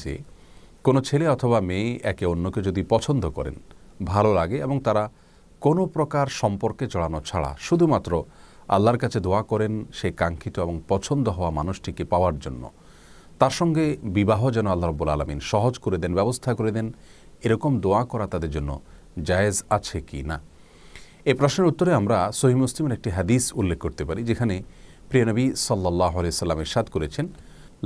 যে কোনো ছেলে অথবা মেয়ে একে অন্যকে যদি পছন্দ করেন, ভালো লাগে এবং তারা কোনো প্রকার সম্পর্কে জড়ানো ছাড়া শুধুমাত্র আল্লাহর কাছে দোয়া করেন সেই কাঙ্ক্ষিত এবং পছন্দ হওয়া মানুষটিকে পাওয়ার জন্য, তার সঙ্গে বিবাহ যেন আল্লাহ রাব্বুল আলামিন সহজ করে দেন, ব্যবস্থা করে দেন, এরকম দোয়া করা তাদের জন্য জায়েজ আছে কি না। এই প্রশ্নের উত্তরে আমরা সহিহ মুসলিমের একটি হাদিস উল্লেখ করতে পারি, যেখানে প্রিয় নবী সাল্লাল্লাহু আলাইহি সাল্লাম ইরশাদ করেছেন,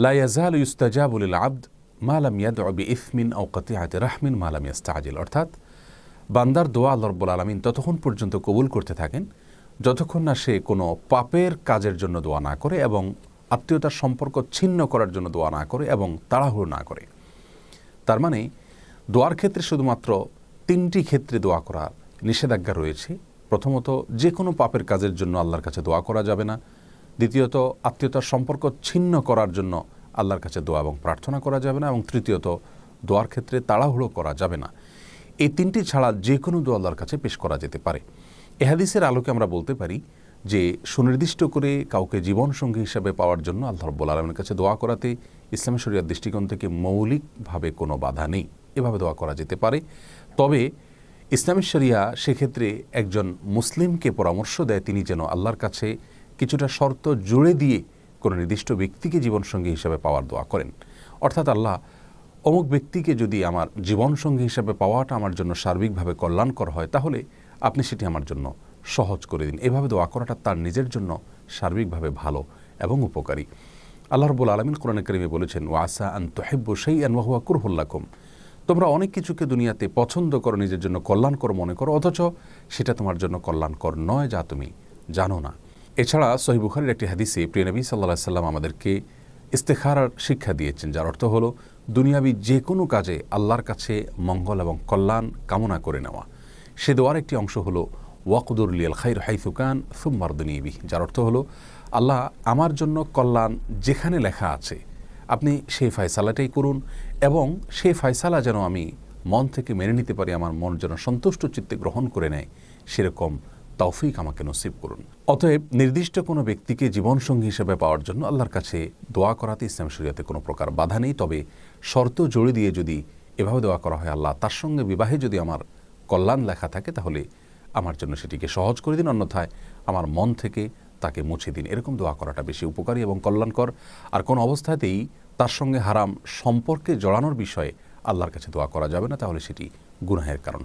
লা ইয়াজালু ইউস্তাজাবু লিল আবদ মা লাম ইয়াদউ বিইসমিন আও কাতিআতি রাহমিন মা লাম ইস্তাজিল। অর্থাৎ বান্দার দোয়া আল্লাহ রাব্বুল আলামিন ততক্ষণ পর্যন্ত কবুল করতে থাকেন যতক্ষণ না সে কোনো পাপের কাজের জন্য দোয়া না করে এবং আত্মীয়তার সম্পর্ক ছিন্ন করার জন্য দোয়া না করে এবং তাড়াহুড়ো না করে। তার মানে দোয়ার ক্ষেত্রে শুধুমাত্র তিনটি ক্ষেত্রে দোয়া করার নিষেধাজ্ঞা রয়েছে। প্রথমত, যে কোনো পাপের কাজের জন্য আল্লাহর কাছে দোয়া করা যাবে না। দ্বিতীয়ত, আত্মীয়তার সম্পর্ক ছিন্ন করার জন্য আল্লাহর কাছে দোয়া এবং প্রার্থনা করা যাবে না। এবং তৃতীয়ত, দোয়ার ক্ষেত্রে তাড়াহুড়ো করা যাবে না। এই তিনটি ছাড়া যে কোনো দোয়া আল্লাহর কাছে পেশ করা যেতে পারে। এ হাদিসের আলোকে আমরা বলতে পারি যে সুনির্দিষ্ট করে কাউকে জীবনসঙ্গী হিসাবে পাওয়ার জন্য আল্লাহ রাব্বুল আলামিনের কাছে দোয়া করাতে ইসলামী শরিয়ার দৃষ্টিকোণ থেকে মৌলিকভাবে কোনো বাধা নেই, এভাবে দোয়া করা যেতে পারে। তবে ইসলামী শরিয়া সেক্ষেত্রে একজন মুসলিমকে পরামর্শ দেয় তিনি যেন আল্লাহর কাছে কিছুটা শর্ত জুড়ে দিয়ে কোনো নির্দিষ্ট ব্যক্তিকে জীবনসঙ্গী হিসাবে পাওয়ার দোয়া করেন। অর্থাৎ আল্লাহ, অমুক ব্যক্তিকে যদি আমার জীবনসঙ্গী হিসাবে পাওয়াটা আমার জন্য সার্বিকভাবে কল্যাণকর হয়, তাহলে আপনি সেটি আমার জন্য সহজ করে দিন। এভাবে দোয়া করাটা তার নিজের জন্য সার্বিকভাবে ভালো এবং উপকারী। আল্লাহ রাব্বুল আলামিন কোরআনে কারিমে বলেছেন, ওয়াসা আন তুহিব্বু শাইআন ওয়া হুয়া কুরহুল লাকুম। তোমরা অনেক কিছুকে দুনিয়াতে পছন্দ করো, নিজের জন্য কল্যাণকর মনে করো, অথচ সেটা তোমার জন্য কল্যাণকর নয়, যা তুমি জানো না। এছাড়া সহিহ বুখারীর একটি হাদিসে প্রিয় নবী সাল্লাল্লাহু আলাইহি সাল্লাম আমাদেরকে ইস্তেখারার শিক্ষা দিয়েছেন, যার অর্থ হলো দুনিয়াবি যে কোনো কাজে আল্লাহর কাছে মঙ্গল এবং কল্যাণ কামনা করে নেওয়া। সে দোয়ার একটি অংশ হলো ওয়াকদুর লিয়াল খাইর হাইসু কান সুম্মা আরদুনি বিহি, যার অর্থ হলো, আল্লাহ আমার জন্য কল্যাণ যেখানে লেখা আছে আপনি সেই ফয়সালাটাই করুন এবং সেই ফয়সালা যেন আমি মন থেকে মেনে নিতে পারি, আমার মন যেন সন্তুষ্ট চিত্তে গ্রহণ করে নেয়, সেরকম তৌফিক আমাকে নসিব করুন। অতএব নির্দিষ্ট কোনো ব্যক্তিকে জীবনসঙ্গী হিসেবে পাওয়ার জন্য আল্লাহর কাছে দোয়া করাতে ইসলাম শরিয়াতে কোনো প্রকার বাধা নেই। তবে শর্ত জোড়ে দিয়ে যদি এভাবে দোয়া করা হয়, আল্লাহ তার সঙ্গে বিবাহে যদি আমার কল্যাণ লেখা থাকে, তাহলে আমার জন্য সেটিকে সহজ করে দিন, অন্যথায় আমার মন থেকে তাকে মুছে দিন। এরকম দোয়া করাটা বেশি উপকারী এবং কল্যাণকর। আর কোন অবস্থাতেই তার সঙ্গে হারাম সম্পর্কে জড়ানোর বিষয়ে আল্লাহর কাছে দোয়া করা যাবে না, তাহলে সেটি গুনাহের কারণ।